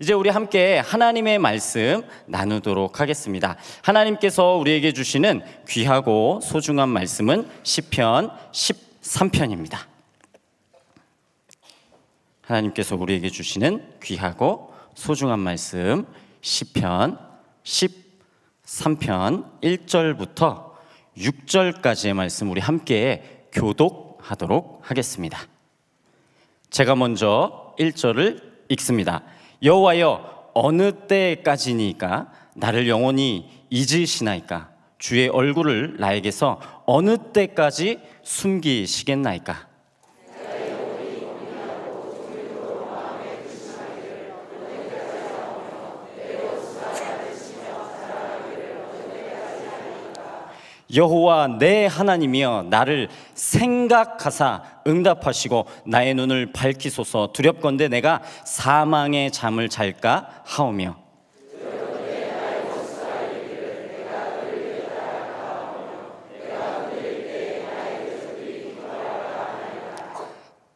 이제 우리 함께 하나님의 말씀 나누도록 하겠습니다. 하나님께서 우리에게 주시는 귀하고 소중한 말씀은 시편 13편입니다. 하나님께서 우리에게 주시는 귀하고 소중한 말씀 시편 13편 1절부터 6절까지의 말씀 우리 함께 교독하도록 하겠습니다. 제가 먼저 1절을 읽습니다. 여호와여, 어느 때까지니까 나를 영원히 잊으시나이까? 주의 얼굴을 나에게서 어느 때까지 숨기시겠나이까? 여호와 내 하나님이여, 나를 생각하사 응답하시고 나의 눈을 밝히소서. 두렵건대 내가 사망의 잠을 잘까 하오며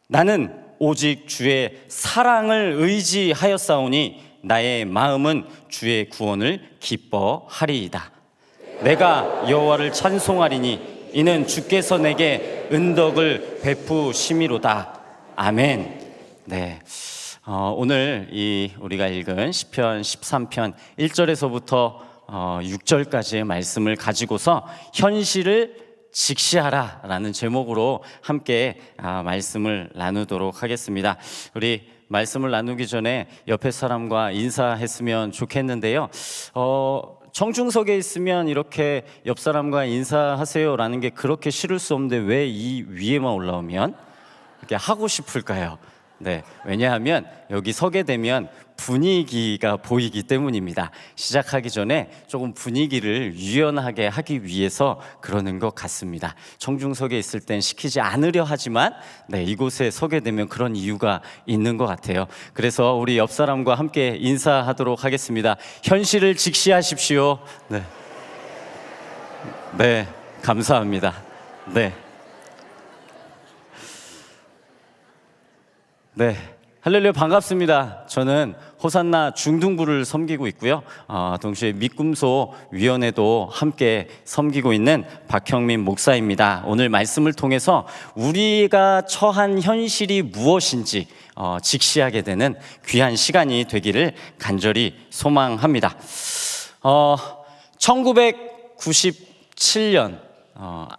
나는 오직 주의 사랑을 의지하였사오니 나의 마음은 주의 구원을 기뻐하리이다. 내가 여호와를 찬송하리니 이는 주께서 내게 은덕을 베푸심이로다. 아멘. 네. 오늘 우리가 읽은 시편 13편 1절에서부터 6절까지의 말씀을 가지고서 현실을 직시하라라는 제목으로 함께 말씀을 나누도록 하겠습니다. 우리 말씀을 나누기 전에 옆에 사람과 인사했으면 좋겠는데요. 청중석에 있으면 이렇게 옆 사람과 인사하세요라는 게 그렇게 싫을 수 없는데 왜 이 위에만 올라오면 이렇게 하고 싶을까요? 네, 왜냐하면 여기 서게 되면 분위기가 보이기 때문입니다. 시작하기 전에 조금 분위기를 유연하게 하기 위해서 그러는 것 같습니다. 청중석에 있을 땐 시키지 않으려 하지만 이곳에 서게 되면 그런 이유가 있는 것 같아요. 그래서 우리 옆 사람과 함께 인사하도록 하겠습니다. 현실을 직시하십시오. 네, 감사합니다. 네, 할렐루야, 반갑습니다. 저는 호산나 중등부를 섬기고 있고요. 동시에 믿음소 위원회도 함께 섬기고 있는 박형민 목사입니다. 오늘 말씀을 통해서 우리가 처한 현실이 무엇인지 직시하게 되는 귀한 시간이 되기를 간절히 소망합니다. 1997년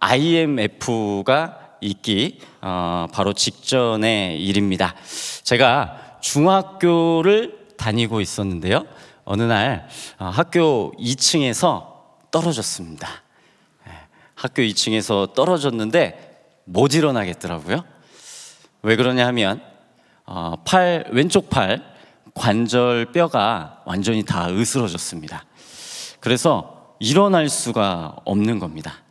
IMF가 있기 바로 직전의 일입니다. 제가 중학교를 다니고 있었는데요. 어느 날 학교 2층에서 떨어졌습니다. 학교 2층에서 떨어졌는데 못 일어나겠더라고요. 왜 그러냐 하면 왼쪽 팔 관절뼈가 완전히 다 으스러졌습니다. 그래서 일어날 수가 없는 겁니다.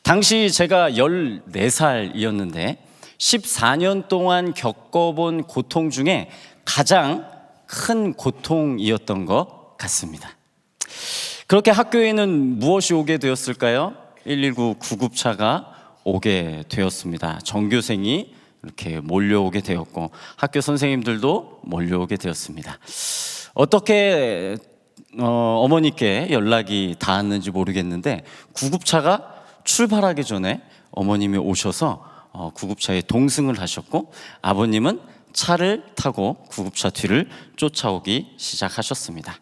당시 제가 14살이었는데 14년 동안 겪어본 고통 중에 가장 큰 고통이었던 것 같습니다. 그렇게 학교에는 무엇이 오게 되었을까요? 119 구급차가 오게 되었습니다. 전교생이 이렇게 몰려오게 되었고 학교 선생님들도 몰려오게 되었습니다. 어떻게 어머니께 연락이 닿았는지 모르겠는데 구급차가 출발하기 전에 어머님이 오셔서 구급차에 동승을 하셨고 아버님은 차를 타고 구급차 뒤를 쫓아오기 시작하셨습니다.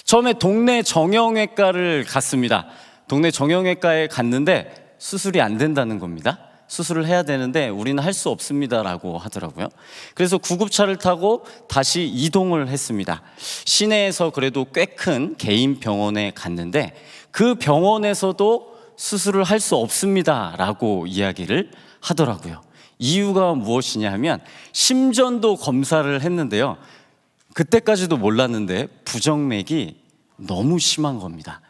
처음에 동네 정형외과를 갔습니다. 동네 정형외과에 갔는데 수술이 안 된다는 겁니다. 수술을 해야 되는데 우리는 할 수 없습니다라고 하더라고요. 그래서 구급차를 타고 다시 이동을 했습니다. 시내에서 그래도 꽤 큰 개인 병원에 갔는데 그 병원에서도 수술을 할 수 없습니다라고 이야기를 하더라고요. 이유가 무엇이냐 하면 심전도 검사를 했는데요. 그때까지도 몰랐는데 부정맥이 너무 심한 겁니다.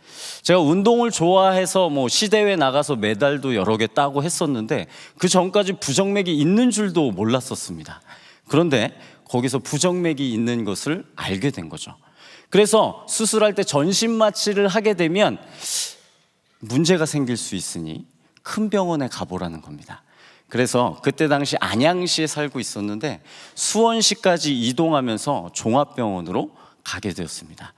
제가 운동을 좋아해서 시대회 나가서 메달도 여러 개 따고 했었는데 그 전까지 부정맥이 있는 줄도 몰랐었습니다. 그런데 거기서 부정맥이 있는 것을 알게 된 거죠. 그래서 수술할 때 전신 마취를 하게 되면 문제가 생길 수 있으니 큰 병원에 가보라는 겁니다. 그래서 그때 당시 안양시에 살고 있었는데 수원시까지 이동하면서 종합병원으로 가게 되었습니다.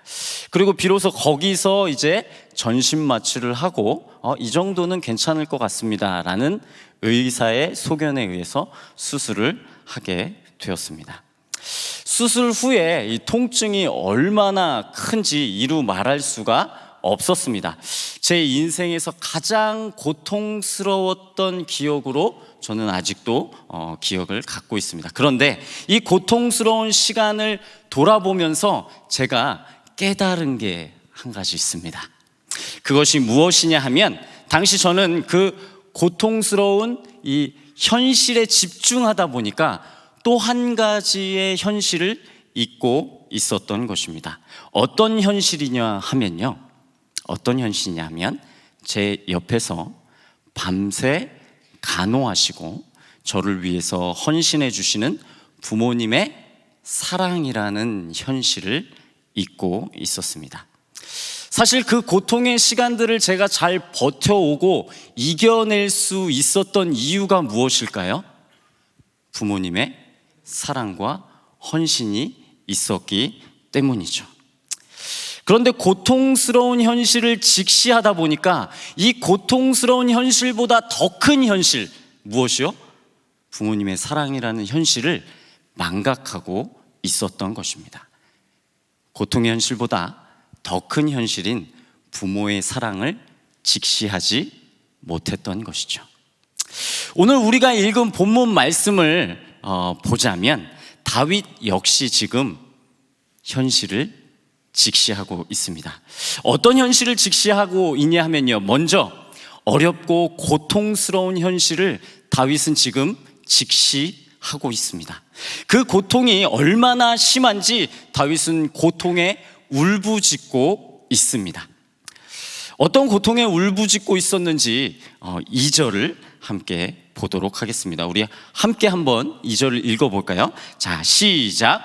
그리고 비로소 거기서 이제 전신 마취를 하고 이 정도는 괜찮을 것 같습니다 라는 의사의 소견에 의해서 수술을 하게 되었습니다. 수술 후에 이 통증이 얼마나 큰지 이루 말할 수가 없었습니다. 제 인생에서 가장 고통스러웠던 기억으로 저는 아직도 기억을 갖고 있습니다. 그런데 이 고통스러운 시간을 돌아보면서 제가 깨달은 게 한 가지 있습니다. 그것이 무엇이냐 하면 당시 저는 그 고통스러운 이 현실에 집중하다 보니까 또 한 가지의 현실을 잊고 있었던 것입니다. 어떤 현실이냐 하면요, 어떤 현실이냐면 제 옆에서 밤새 간호하시고 저를 위해서 헌신해 주시는 부모님의 사랑이라는 현실을 잊고 있었습니다. 사실 그 고통의 시간들을 제가 잘 버텨오고 이겨낼 수 있었던 이유가 무엇일까요? 부모님의 사랑과 헌신이 있었기 때문이죠. 그런데 고통스러운 현실을 직시하다 보니까 이 고통스러운 현실보다 더 큰 현실, 무엇이요? 부모님의 사랑이라는 현실을 망각하고 있었던 것입니다. 고통의 현실보다 더 큰 현실인 부모의 사랑을 직시하지 못했던 것이죠. 오늘 우리가 읽은 본문 말씀을 보자면 다윗 역시 지금 현실을 직시하고 있습니다. 어떤 현실을 직시하고 있냐 하면요, 먼저 어렵고 고통스러운 현실을 다윗은 지금 직시하고 있습니다. 그 고통이 얼마나 심한지 다윗은 고통에 울부짖고 있습니다. 어떤 고통에 울부짖고 있었는지 2절을 함께 보도록 하겠습니다. 우리 함께 한번 2절을 읽어볼까요? 자, 시작.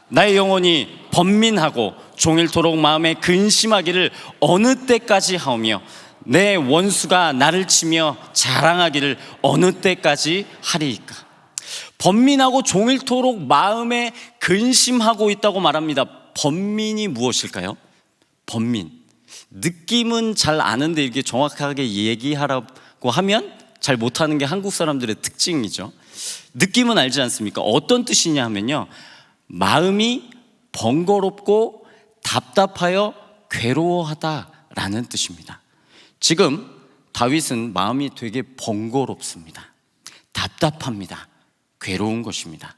나의 영혼이 번민하고 종일토록 마음에 근심하기를 어느 때까지 하오며 내 원수가 나를 치며 자랑하기를 어느 때까지 하리이까. 번민하고 종일토록 마음에 근심하고 있다고 말합니다. 번민이 무엇일까요? 번민, 느낌은 잘 아는데 이렇게 정확하게 얘기하라고 하면 잘 못하는 게 한국 사람들의 특징이죠. 느낌은 알지 않습니까? 어떤 뜻이냐 하면요, 마음이 번거롭고 답답하여 괴로워하다라는 뜻입니다. 지금 다윗은 마음이 되게 번거롭습니다. 답답합니다. 괴로운 것입니다.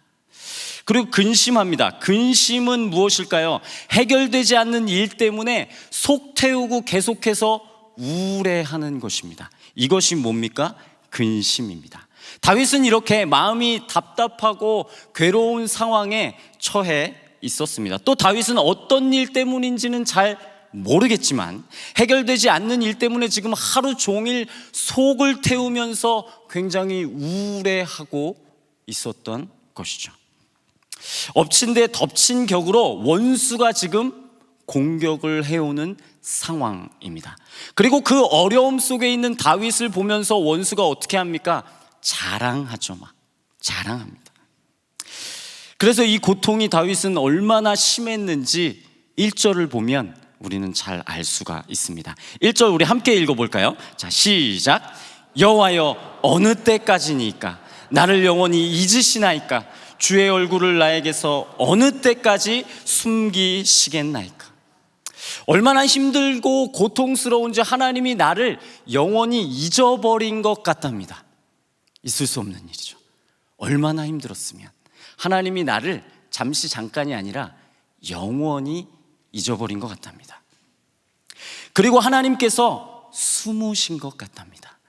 그리고 근심합니다. 근심은 무엇일까요? 해결되지 않는 일 때문에 속 태우고 계속해서 우울해하는 것입니다. 이것이 뭡니까? 근심입니다. 다윗은 이렇게 마음이 답답하고 괴로운 상황에 처해 있었습니다. 또 다윗은 어떤 일 때문인지는 잘 모르겠지만 해결되지 않는 일 때문에 지금 하루 종일 속을 태우면서 굉장히 우울해하고 있었던 것이죠. 엎친 데 덮친 격으로 원수가 지금 공격을 해오는 상황입니다. 그리고 그 어려움 속에 있는 다윗을 보면서 원수가 어떻게 합니까? 자랑하죠. 막 자랑합니다. 그래서 이 고통이 다윗은 얼마나 심했는지 1절을 보면 우리는 잘 알 수가 있습니다. 1절 우리 함께 읽어볼까요? 자, 시작. 여호와여 어느 때까지니까 나를 영원히 잊으시나이까 주의 얼굴을 나에게서 어느 때까지 숨기시겠나이까. 얼마나 힘들고 고통스러운지 하나님이 나를 영원히 잊어버린 것 같답니다. 있을 수 없는 일이죠. 얼마나 힘들었으면 하나님이 나를 잠깐이 아니라 영원히 잊어버린 것 같답니다. 그리고 하나님께서 숨으신 것 같답니다.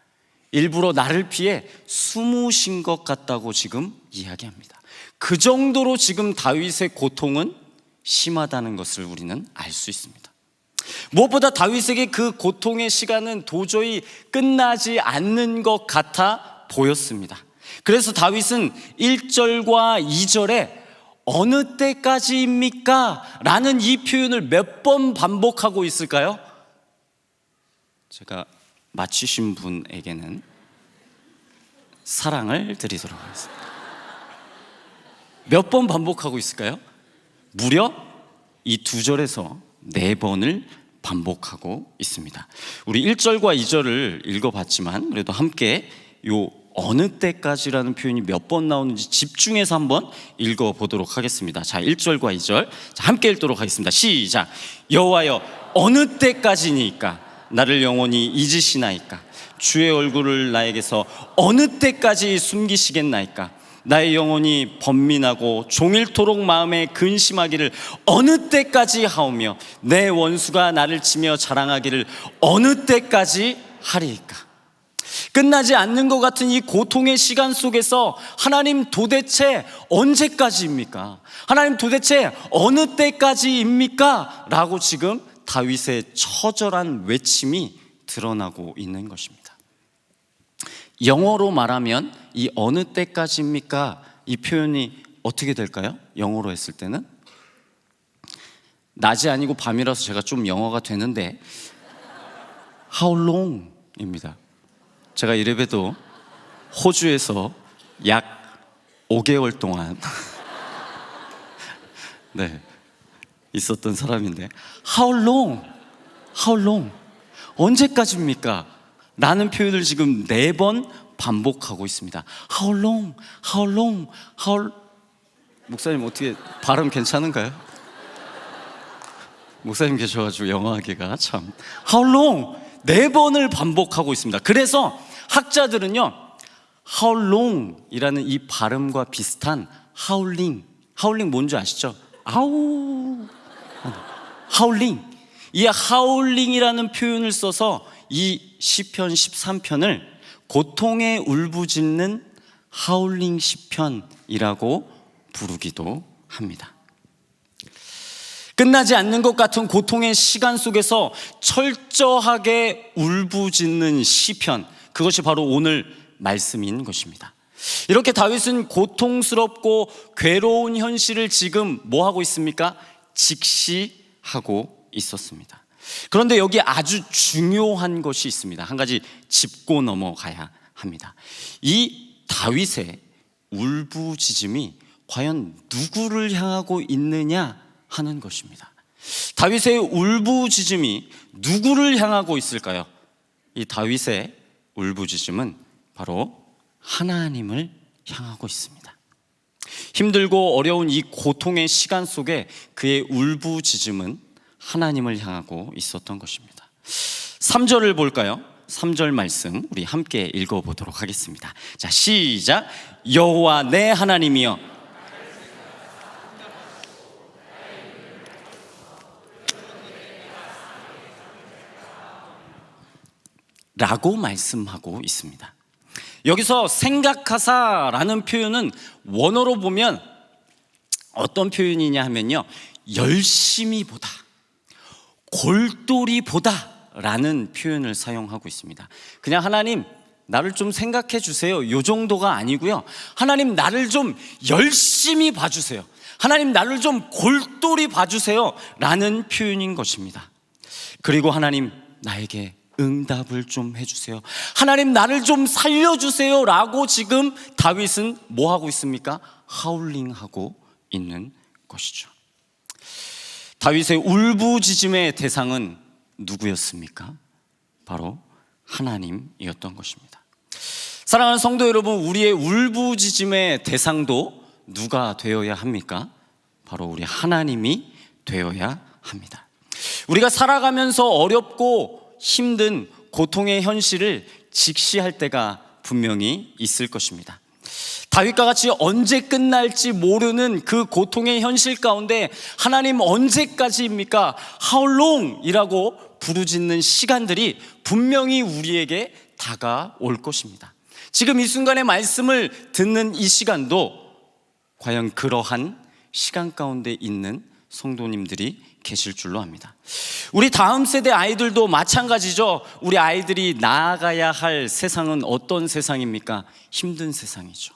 일부러 나를 피해 숨으신 것 같다고 지금 이야기합니다. 그 정도로 지금 다윗의 고통은 심하다는 것을 우리는 알 수 있습니다. 무엇보다 다윗에게 그 고통의 시간은 도저히 끝나지 않는 것 같아 보였습니다. 그래서 다윗은 1절과 2절에 어느 때까지입니까? 라는 이 표현을 몇 번 반복하고 있을까요? 제가 맞히신 분에게는 사랑을 드리도록 하겠습니다. 몇 번 반복하고 있을까요? 무려 이 2절에서 4번을 반복하고 있습니다. 우리 1절과 2절을 읽어봤지만 그래도 함께 요 어느 때까지라는 표현이 몇 번 나오는지 집중해서 한번 읽어보도록 하겠습니다. 자, 1절과 2절 자, 함께 읽도록 하겠습니다. 시작. 여호와여 어느 때까지니까 나를 영원히 잊으시나이까 주의 얼굴을 나에게서 어느 때까지 숨기시겠나이까 나의 영혼이 번민하고 종일토록 마음에 근심하기를 어느 때까지 하오며 내 원수가 나를 치며 자랑하기를 어느 때까지 하리이까. 끝나지 않는 것 같은 이 고통의 시간 속에서 하나님 도대체 언제까지입니까? 하나님 도대체 어느 때까지입니까? 라고 지금 다윗의 처절한 외침이 드러나고 있는 것입니다. 영어로 말하면 이 어느 때까지입니까? 이 표현이 어떻게 될까요? 영어로 했을 때는 낮이 아니고 밤이라서 제가 좀 영어가 되는데 How long? 입니다. 제가 이래봬도 호주에서 약 5개월 동안 네, 있었던 사람인데 How long? How long? 언제까지입니까? 라는 표현을 지금 4번 반복하고 있습니다. How long? How long? How... 목사님 어떻게 발음 괜찮은가요? 목사님 계셔가지고 영어하기가 참 How long? 4번을 반복하고 있습니다. 그래서 학자들은요 How long 이라는 이 발음과 비슷한 howling 뭔지 아시죠? 아우 howling 이 howling이라는 표현을 써서 이 시편 13편을 고통에 울부짖는 하울링 시편이라고 부르기도 합니다. 끝나지 않는 것 같은 고통의 시간 속에서 철저하게 울부짖는 시편, 그것이 바로 오늘 말씀인 것입니다. 이렇게 다윗은 고통스럽고 괴로운 현실을 지금 뭐 하고 있습니까? 직시하고 있었습니다. 그런데 여기 아주 중요한 것이 있습니다. 한 가지 짚고 넘어가야 합니다. 이 다윗의 울부짖음이 과연 누구를 향하고 있느냐 하는 것입니다. 다윗의 울부짖음이 누구를 향하고 있을까요? 이 다윗의 울부짖음은 바로 하나님을 향하고 있습니다. 힘들고 어려운 이 고통의 시간 속에 그의 울부짖음은 하나님을 향하고 있었던 것입니다. 3절을 볼까요? 3절 말씀 우리 함께 읽어보도록 하겠습니다. 자, 시작. 여호와 내 하나님이여 라고 말씀하고 있습니다. 여기서 생각하사라는 표현은 원어로 보면 어떤 표현이냐 하면요 열심히 보다, 골똘히 보다 라는 표현을 사용하고 있습니다. 그냥 하나님 나를 좀 생각해 주세요 요 정도가 아니고요, 하나님 나를 좀 열심히 봐주세요, 하나님 나를 좀 골똘히 봐주세요 라는 표현인 것입니다. 그리고 하나님 나에게 응답을 좀 해주세요, 하나님 나를 좀 살려주세요 라고 지금 다윗은 뭐 하고 있습니까? 하울링하고 있는 것이죠. 다윗의 울부짖음의 대상은 누구였습니까? 바로 하나님이었던 것입니다. 사랑하는 성도 여러분, 우리의 울부짖음의 대상도 누가 되어야 합니까? 바로 우리 하나님이 되어야 합니다. 우리가 살아가면서 어렵고 힘든 고통의 현실을 직시할 때가 분명히 있을 것입니다. 다윗과 같이 언제 끝날지 모르는 그 고통의 현실 가운데 하나님 언제까지입니까? How long? 이라고 부르짖는 시간들이 분명히 우리에게 다가올 것입니다. 지금 이 순간의 말씀을 듣는 이 시간도 과연 그러한 시간 가운데 있는 성도님들이 계실 줄로 압니다. 우리 다음 세대 아이들도 마찬가지죠. 우리 아이들이 나아가야 할 세상은 어떤 세상입니까? 힘든 세상이죠.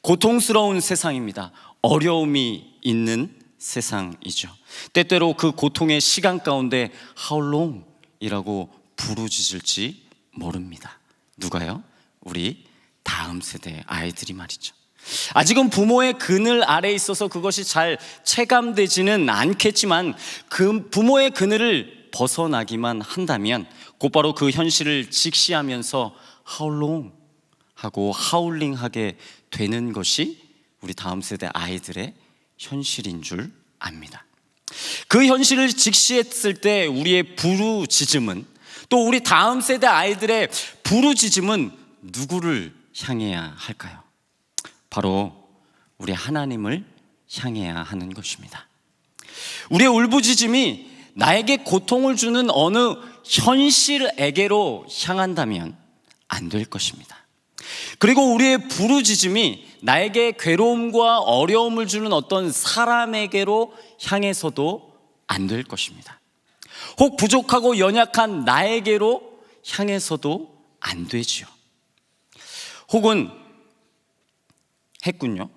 고통스러운 세상입니다. 어려움이 있는 세상이죠. 때때로 그 고통의 시간 가운데 How long? 이라고 부르짖을지 모릅니다. 누가요? 우리 다음 세대 아이들이 말이죠. 아직은 부모의 그늘 아래에 있어서 그것이 잘 체감되지는 않겠지만 그 부모의 그늘을 벗어나기만 한다면 곧바로 그 현실을 직시하면서 How long? 하고 하울링하게 되는 것이 우리 다음 세대 아이들의 현실인 줄 압니다. 그 현실을 직시했을 때 우리의 부르짖음은, 또 우리 다음 세대 아이들의 부르짖음은 누구를 향해야 할까요? 바로 우리 하나님을 향해야 하는 것입니다. 우리의 울부짖음이 나에게 고통을 주는 어느 현실에게로 향한다면 안 될 것입니다. 그리고 우리의 부르짖음이 나에게 괴로움과 어려움을 주는 어떤 사람에게로 향해서도 안 될 것입니다. 혹 부족하고 연약한 나에게로 향해서도 안 되지요. 혹은 했군요.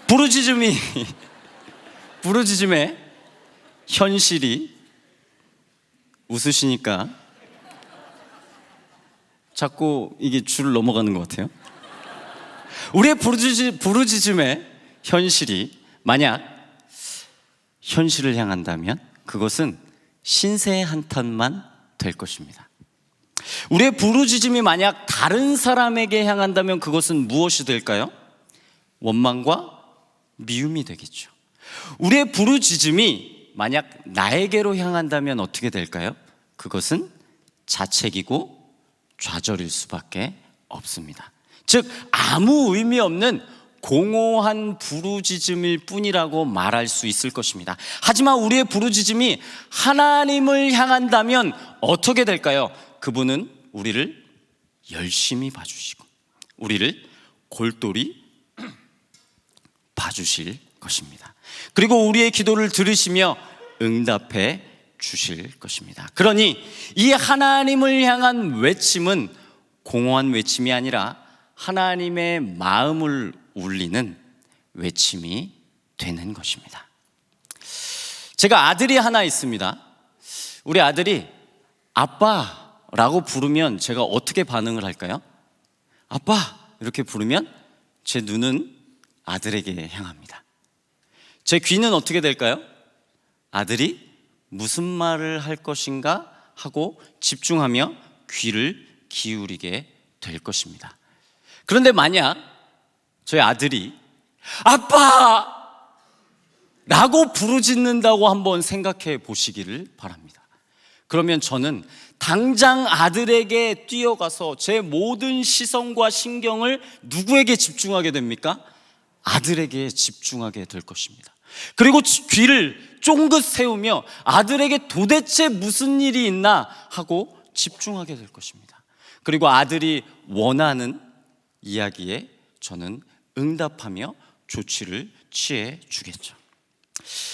부르짖음의 현실이, 웃으시니까 자꾸 이게 줄 넘어가는 것 같아요. 우리의 부르짖음의 현실이 만약 현실을 향한다면 그것은 신세의 한탄만 될 것입니다. 우리의 부르짖음이 만약 다른 사람에게 향한다면 그것은 무엇이 될까요? 원망과 미움이 되겠죠. 우리의 부르짖음이 만약 나에게로 향한다면 어떻게 될까요? 그것은 자책이고 좌절일 수밖에 없습니다. 즉 아무 의미 없는 공허한 부르짖음일 뿐이라고 말할 수 있을 것입니다. 하지만 우리의 부르짖음이 하나님을 향한다면 어떻게 될까요? 그분은 우리를 열심히 봐주시고 우리를 골똘히 봐주실 것입니다. 그리고 우리의 기도를 들으시며 응답해 주실 것입니다. 그러니 이 하나님을 향한 외침은 공허한 외침이 아니라 하나님의 마음을 울리는 외침이 되는 것입니다. 제가 아들이 하나 있습니다. 우리 아들이 아빠라고 부르면 제가 어떻게 반응을 할까요? 아빠 이렇게 부르면 제 눈은 아들에게 향합니다. 제 귀는 어떻게 될까요? 아들이 무슨 말을 할 것인가 하고 집중하며 귀를 기울이게 될 것입니다. 그런데 만약 저희 아들이 아빠! 라고 부르짖는다고 한번 생각해 보시기를 바랍니다. 그러면 저는 당장 아들에게 뛰어가서 제 모든 시선과 신경을 누구에게 집중하게 됩니까? 아들에게 집중하게 될 것입니다. 그리고 귀를 쫑긋 세우며 아들에게 도대체 무슨 일이 있나 하고 집중하게 될 것입니다. 그리고 아들이 원하는 이야기에 저는 응답하며 조치를 취해 주겠죠.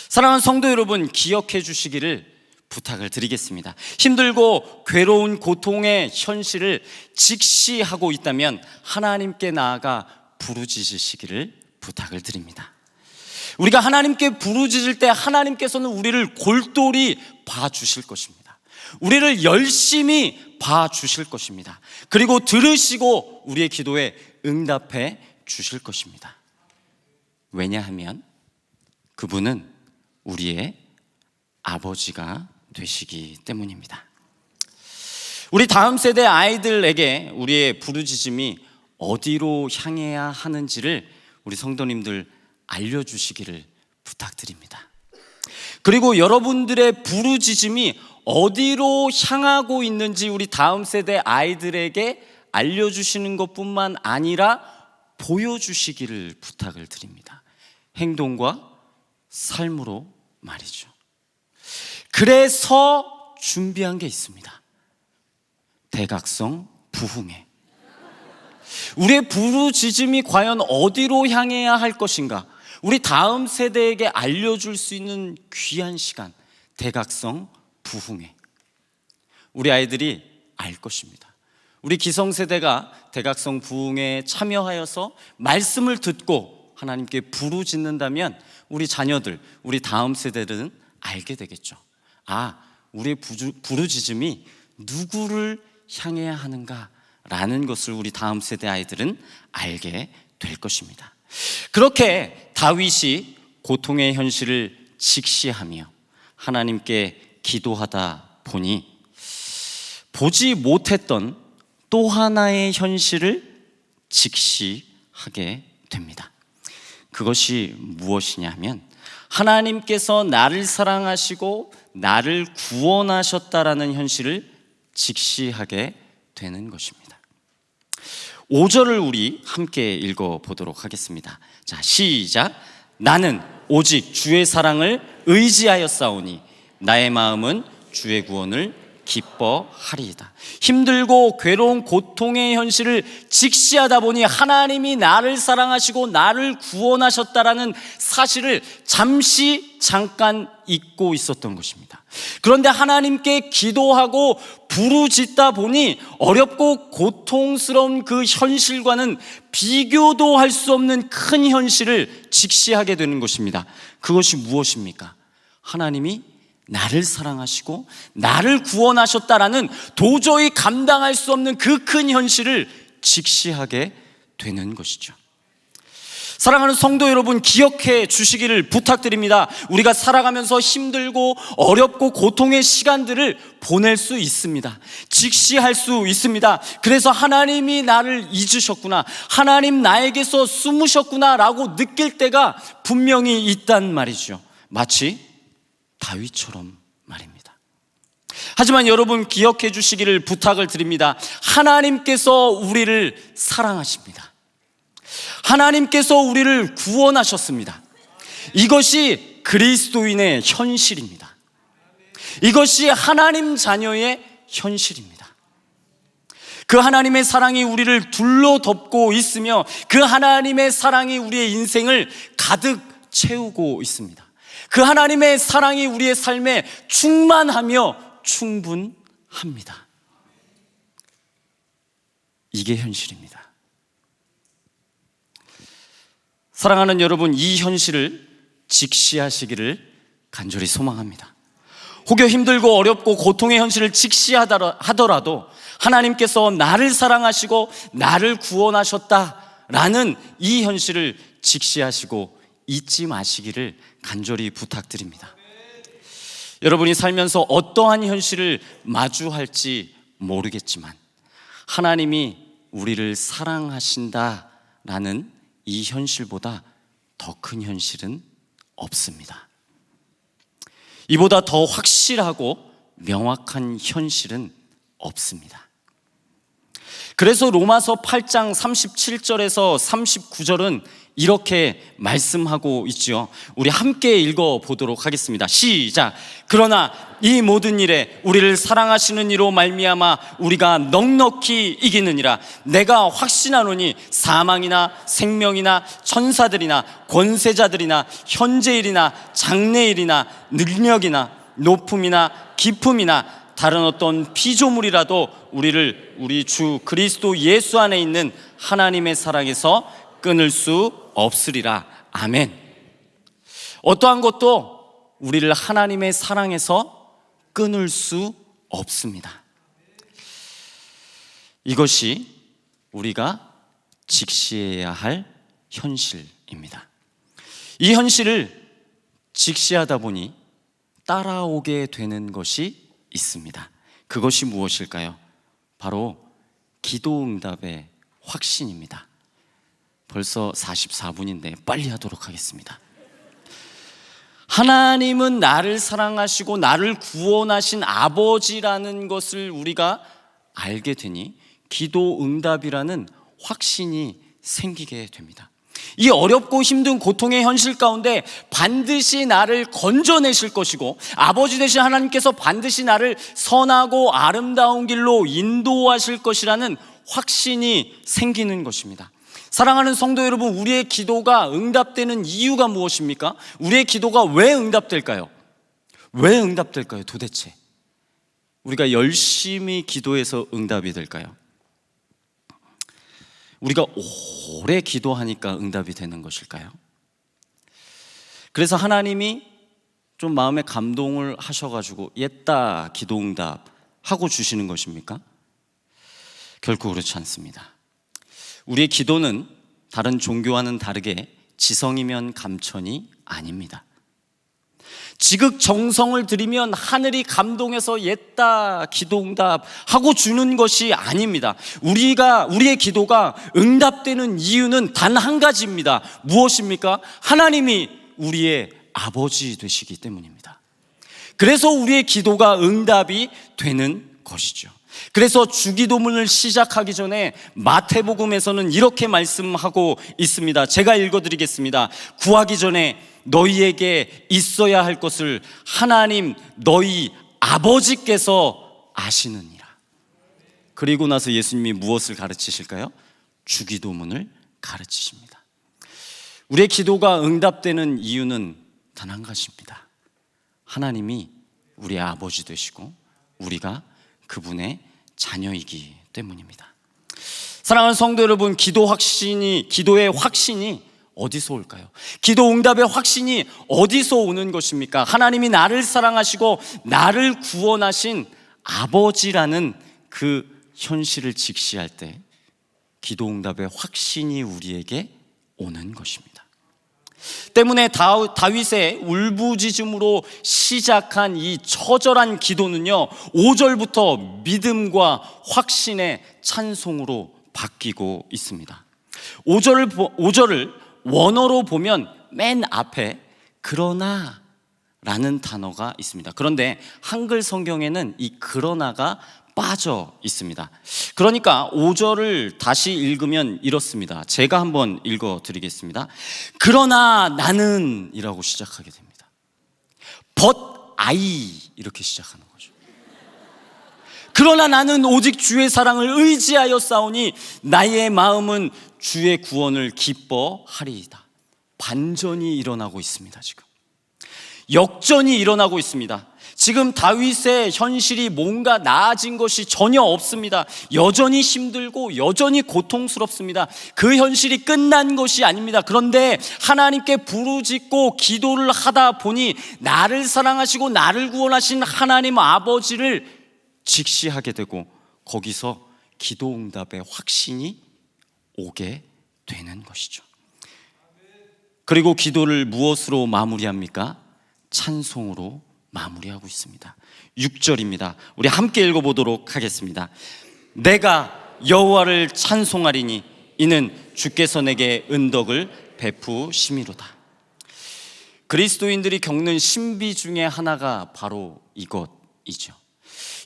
사랑하는 성도 여러분, 기억해 주시기를 부탁을 드리겠습니다. 힘들고 괴로운 고통의 현실을 직시하고 있다면 하나님께 나아가 부르짖으시기를 부탁을 드립니다. 우리가 하나님께 부르짖을 때 하나님께서는 우리를 골똘히 봐주실 것입니다. 우리를 열심히 봐주실 것입니다. 그리고 들으시고 우리의 기도에 응답해 주실 것입니다. 왜냐하면 그분은 우리의 아버지가 되시기 때문입니다. 우리 다음 세대 아이들에게 우리의 부르짖음이 어디로 향해야 하는지를 우리 성도님들 알려주시기를 부탁드립니다. 그리고 여러분들의 부르짖음이 어디로 향하고 있는지 우리 다음 세대 아이들에게 알려주시는 것뿐만 아니라 보여주시기를 부탁을 드립니다. 행동과 삶으로 말이죠. 그래서 준비한 게 있습니다. 대각성 부흥회. 우리의 부르짖음이 과연 어디로 향해야 할 것인가? 우리 다음 세대에게 알려줄 수 있는 귀한 시간, 대각성 부흥회. 우리 아이들이 알 것입니다. 우리 기성세대가 대각성 부흥회에 참여하여서 말씀을 듣고 하나님께 부르짖는다면 우리 자녀들, 우리 다음 세대들은 알게 되겠죠. 아, 우리의 부르짖음이 누구를 향해야 하는가 라는 것을 우리 다음 세대 아이들은 알게 될 것입니다. 그렇게 다윗이 고통의 현실을 직시하며 하나님께 기도하다 보니 보지 못했던 또 하나의 현실을 직시하게 됩니다. 그것이 무엇이냐면 하나님께서 나를 사랑하시고 나를 구원하셨다라는 현실을 직시하게 되는 것입니다. 5절을 우리 함께 읽어보도록 하겠습니다. 자, 시작. 나는 오직 주의 사랑을 의지하였사오니 나의 마음은 주의 구원을 기뻐하리이다. 힘들고 괴로운 고통의 현실을 직시하다 보니 하나님이 나를 사랑하시고 나를 구원하셨다라는 사실을 잠깐 잊고 있었던 것입니다. 그런데 하나님께 기도하고 부르짖다 보니 어렵고 고통스러운 그 현실과는 비교도 할 수 없는 큰 현실을 직시하게 되는 것입니다. 그것이 무엇입니까? 하나님이 나를 사랑하시고 나를 구원하셨다라는 도저히 감당할 수 없는 그 큰 현실을 직시하게 되는 것이죠. 사랑하는 성도 여러분, 기억해 주시기를 부탁드립니다. 우리가 살아가면서 힘들고 어렵고 고통의 시간들을 보낼 수 있습니다. 직시할 수 있습니다. 그래서 하나님이 나를 잊으셨구나, 하나님 나에게서 숨으셨구나 라고 느낄 때가 분명히 있단 말이죠. 마치 다윗처럼 말입니다. 하지만 여러분, 기억해 주시기를 부탁을 드립니다. 하나님께서 우리를 사랑하십니다. 하나님께서 우리를 구원하셨습니다. 이것이 그리스도인의 현실입니다. 이것이 하나님 자녀의 현실입니다. 그 하나님의 사랑이 우리를 둘러덮고 있으며 그 하나님의 사랑이 우리의 인생을 가득 채우고 있습니다. 그 하나님의 사랑이 우리의 삶에 충만하며 충분합니다. 이게 현실입니다. 사랑하는 여러분, 이 현실을 직시하시기를 간절히 소망합니다. 혹여 힘들고 어렵고 고통의 현실을 직시하더라도 하나님께서 나를 사랑하시고 나를 구원하셨다라는 이 현실을 직시하시고 잊지 마시기를 간절히 부탁드립니다. 여러분이 살면서 어떠한 현실을 마주할지 모르겠지만 하나님이 우리를 사랑하신다라는 이 현실보다 더 큰 현실은 없습니다. 이보다 더 확실하고 명확한 현실은 없습니다. 그래서 로마서 8장 37절에서 39절은 이렇게 말씀하고 있지요. 우리 함께 읽어보도록 하겠습니다. 시작. 그러나 이 모든 일에 우리를 사랑하시는 이로 말미암아 우리가 넉넉히 이기느니라. 내가 확신하노니 사망이나 생명이나 천사들이나 권세자들이나 현재일이나 장래일이나 능력이나 높음이나 깊음이나 다른 어떤 피조물이라도 우리를 우리 주 그리스도 예수 안에 있는 하나님의 사랑에서 끊을 수 없으리라. 아멘. 어떠한 것도 우리를 하나님의 사랑에서 끊을 수 없습니다. 이것이 우리가 직시해야 할 현실입니다. 이 현실을 직시하다 보니 따라오게 되는 것이 있습니다. 그것이 무엇일까요? 바로 기도응답의 확신입니다. 벌써 44분인데 빨리 하도록 하겠습니다. 하나님은 나를 사랑하시고 나를 구원하신 아버지라는 것을 우리가 알게 되니 기도응답이라는 확신이 생기게 됩니다. 이 어렵고 힘든 고통의 현실 가운데 반드시 나를 건져내실 것이고 아버지 되신 하나님께서 반드시 나를 선하고 아름다운 길로 인도하실 것이라는 확신이 생기는 것입니다. 사랑하는 성도 여러분, 우리의 기도가 응답되는 이유가 무엇입니까? 우리의 기도가 왜 응답될까요? 왜 응답될까요? 도대체 우리가 열심히 기도해서 응답이 될까요? 우리가 오래 기도하니까 응답이 되는 것일까요? 그래서 하나님이 좀 마음에 감동을 하셔가지고 옛다 기도 응답 하고 주시는 것입니까? 결코 그렇지 않습니다. 우리의 기도는 다른 종교와는 다르게 지성이면 감천이 아닙니다. 지극정성을 들이면 하늘이 감동해서 옛다 기도응답 하고 주는 것이 아닙니다. 우리의 기도가 응답되는 이유는 단 한 가지입니다. 무엇입니까? 하나님이 우리의 아버지 되시기 때문입니다. 그래서 우리의 기도가 응답이 되는 것이죠. 그래서 주기도문을 시작하기 전에 마태복음에서는 이렇게 말씀하고 있습니다. 제가 읽어드리겠습니다. 구하기 전에 너희에게 있어야 할 것을 하나님 너희 아버지께서 아시느니라. 그리고 나서 예수님이 무엇을 가르치실까요? 주기도문을 가르치십니다. 우리의 기도가 응답되는 이유는 단 한 가지입니다. 하나님이 우리의 아버지 되시고 우리가 그분의 자녀이기 때문입니다. 사랑하는 성도 여러분, 기도의 확신이 어디서 올까요? 기도 응답의 확신이 어디서 오는 것입니까? 하나님이 나를 사랑하시고 나를 구원하신 아버지라는 그 현실을 직시할 때 기도 응답의 확신이 우리에게 오는 것입니다. 때문에 다윗의 울부짖음으로 시작한 이 처절한 기도는요, 5절부터 믿음과 확신의 찬송으로 바뀌고 있습니다. 5절을 원어로 보면 맨 앞에 그러나 라는 단어가 있습니다. 그런데 한글 성경에는 이 그러나가 빠져 있습니다. 그러니까 5절을 다시 읽으면 이렇습니다. 제가 한번 읽어드리겠습니다. 그러나 나는 이라고 시작하게 됩니다. But I 이렇게 시작하는 거죠. 그러나 나는 오직 주의 사랑을 의지하여 싸우니 나의 마음은 주의 구원을 기뻐하리이다. 반전이 일어나고 있습니다. 지금 역전이 일어나고 있습니다. 지금 다윗의 현실이 뭔가 나아진 것이 전혀 없습니다. 여전히 힘들고 여전히 고통스럽습니다. 그 현실이 끝난 것이 아닙니다. 그런데 하나님께 부르짖고 기도를 하다 보니 나를 사랑하시고 나를 구원하신 하나님 아버지를 직시하게 되고 거기서 기도 응답의 확신이 오게 되는 것이죠. 그리고 기도를 무엇으로 마무리합니까? 찬송으로 마무리하고 있습니다. 6절입니다. 우리 함께 읽어보도록 하겠습니다. 내가 여호와를 찬송하리니 이는 주께서 내게 은덕을 베푸심이로다. 그리스도인들이 겪는 신비 중에 하나가 바로 이것이죠.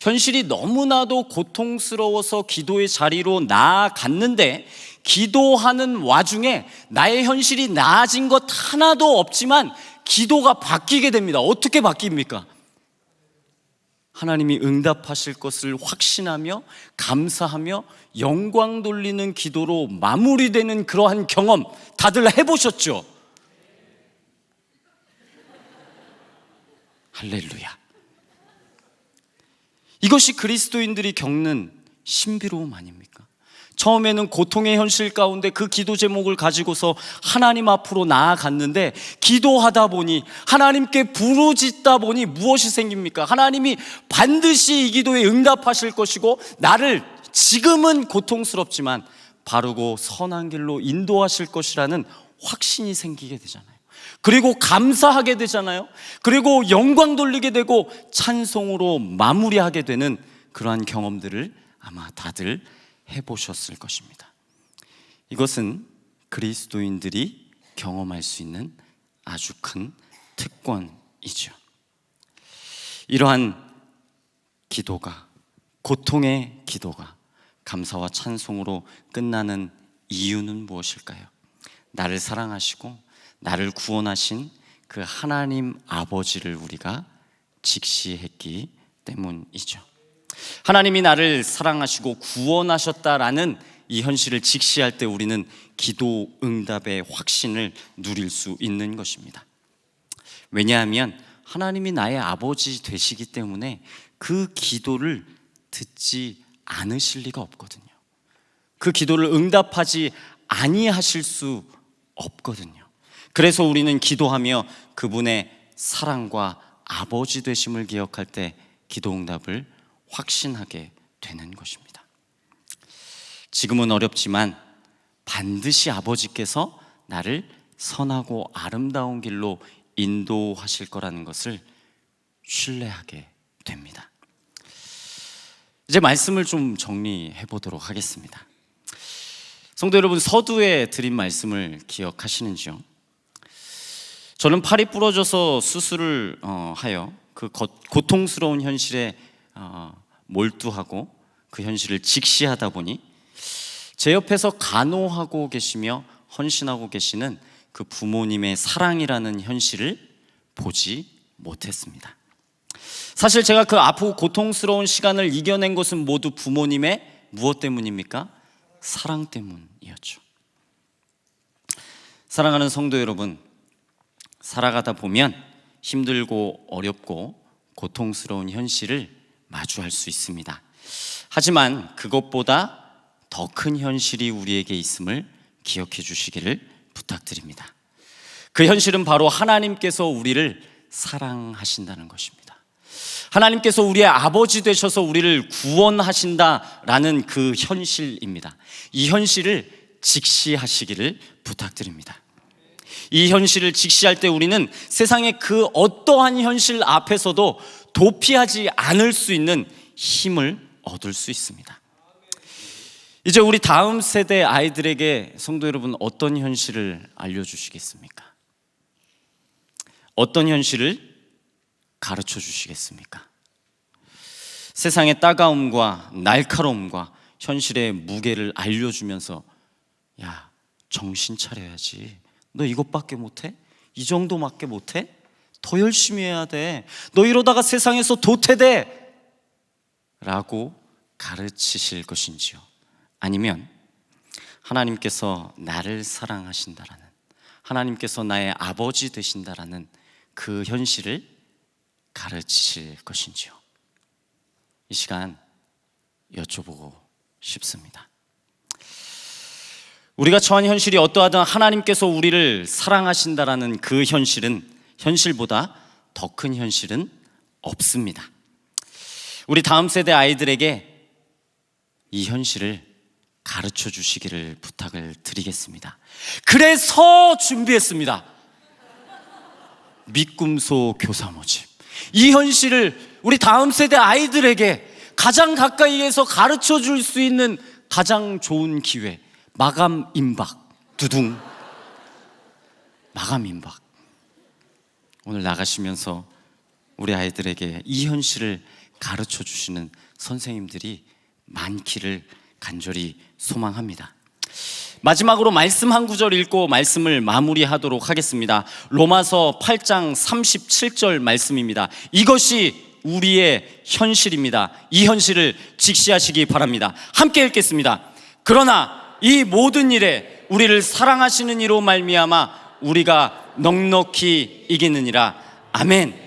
현실이 너무나도 고통스러워서 기도의 자리로 나아갔는데 기도하는 와중에 나의 현실이 나아진 것 하나도 없지만 기도가 바뀌게 됩니다. 어떻게 바뀝니까? 하나님이 응답하실 것을 확신하며 감사하며 영광 돌리는 기도로 마무리되는 그러한 경험 다들 해보셨죠? 할렐루야. 이것이 그리스도인들이 겪는 신비로움 아닙니까? 처음에는 고통의 현실 가운데 그 기도 제목을 가지고서 하나님 앞으로 나아갔는데 기도하다 보니 하나님께 부르짖다 보니 무엇이 생깁니까? 하나님이 반드시 이 기도에 응답하실 것이고 나를 지금은 고통스럽지만 바르고 선한 길로 인도하실 것이라는 확신이 생기게 되잖아요. 그리고 감사하게 되잖아요. 그리고 영광 돌리게 되고 찬송으로 마무리하게 되는 그러한 경험들을 아마 다들 해보셨을 것입니다. 이것은 그리스도인들이 경험할 수 있는 아주 큰 특권이죠. 이러한 기도가, 고통의 기도가 감사와 찬송으로 끝나는 이유는 무엇일까요? 나를 사랑하시고 나를 구원하신 그 하나님 아버지를 우리가 직시했기 때문이죠. 하나님이 나를 사랑하시고 구원하셨다라는 이 현실을 직시할 때 우리는 기도 응답의 확신을 누릴 수 있는 것입니다. 왜냐하면 하나님이 나의 아버지 되시기 때문에 그 기도를 듣지 않으실 리가 없거든요. 그 기도를 응답하지 아니하실 수 없거든요. 그래서 우리는 기도하며 그분의 사랑과 아버지 되심을 기억할 때 기도 응답을 확신하게 되는 것입니다. 지금은 어렵지만 반드시 아버지께서 나를 선하고 아름다운 길로 인도하실 거라는 것을 신뢰하게 됩니다. 이제 말씀을 좀 정리해 보도록 하겠습니다. 성도 여러분, 서두에 드린 말씀을 기억하시는지요? 저는 팔이 부러져서 수술을 하여 그 고통스러운 현실에 몰두하고 그 현실을 직시하다 보니 제 옆에서 간호하고 계시며 헌신하고 계시는 그 부모님의 사랑이라는 현실을 보지 못했습니다. 사실 제가 그 아프고 고통스러운 시간을 이겨낸 것은 모두 부모님의 무엇 때문입니까? 사랑 때문이었죠. 사랑하는 성도 여러분, 살아가다 보면 힘들고 어렵고 고통스러운 현실을 마주할 수 있습니다. 하지만 그것보다 더 큰 현실이 우리에게 있음을 기억해 주시기를 부탁드립니다. 그 현실은 바로 하나님께서 우리를 사랑하신다는 것입니다. 하나님께서 우리의 아버지 되셔서 우리를 구원하신다라는 그 현실입니다. 이 현실을 직시하시기를 부탁드립니다. 이 현실을 직시할 때 우리는 세상의 그 어떠한 현실 앞에서도 도피하지 않을 수 있는 힘을 얻을 수 있습니다. 이제 우리 다음 세대 아이들에게 성도 여러분, 어떤 현실을 알려주시겠습니까? 어떤 현실을 가르쳐 주시겠습니까? 세상의 따가움과 날카로움과 현실의 무게를 알려주면서, 야, 정신 차려야지. 너 이것밖에 못해? 이 정도밖에 못해? 더 열심히 해야 돼. 너 이러다가 세상에서 도태돼. 라고 가르치실 것인지요? 아니면 하나님께서 나를 사랑하신다라는, 하나님께서 나의 아버지 되신다라는 그 현실을 가르치실 것인지요? 이 시간 여쭤보고 싶습니다. 우리가 처한 현실이 어떠하든 하나님께서 우리를 사랑하신다라는 그 현실보다 더 큰 현실은 없습니다. 우리 다음 세대 아이들에게 이 현실을 가르쳐 주시기를 부탁을 드리겠습니다. 그래서 준비했습니다. 믿음소 교사 모집. 이 현실을 우리 다음 세대 아이들에게 가장 가까이에서 가르쳐 줄 수 있는 가장 좋은 기회. 마감 임박. 두둥. 마감 임박. 오늘 나가시면서 우리 아이들에게 이 현실을 가르쳐 주시는 선생님들이 많기를 간절히 소망합니다. 마지막으로 말씀 한 구절 읽고 말씀을 마무리하도록 하겠습니다. 로마서 8장 37절 말씀입니다. 이것이 우리의 현실입니다. 이 현실을 직시하시기 바랍니다. 함께 읽겠습니다. 그러나 이 모든 일에 우리를 사랑하시는 이로 말미암아 우리가 넉넉히 이기느니라. 아멘.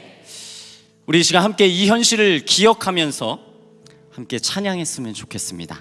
우리 이 시간 함께 이 현실을 기억하면서 함께 찬양했으면 좋겠습니다.